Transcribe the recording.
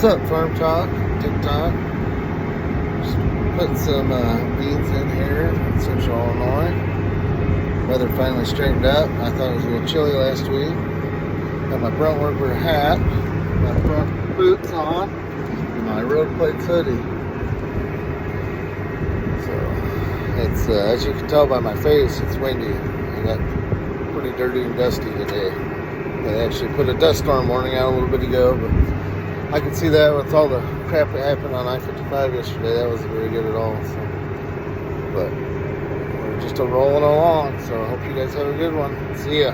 What's up, Farm Talk, TikTok? Just putting some beans in here in Central Illinois. Weather finally straightened up. I thought it was a little chilly last week. Got my brunt worker hat, my front boots on, and my road plates hoodie. So it's as you can tell by my face, it's windy. I got pretty dirty and dusty today. They actually put a dust storm warning out a little bit ago, but I could see that with all the crap that happened on I-55 yesterday. That wasn't very good at all. So, but we're just rolling along. So I hope you guys have a good one. See ya.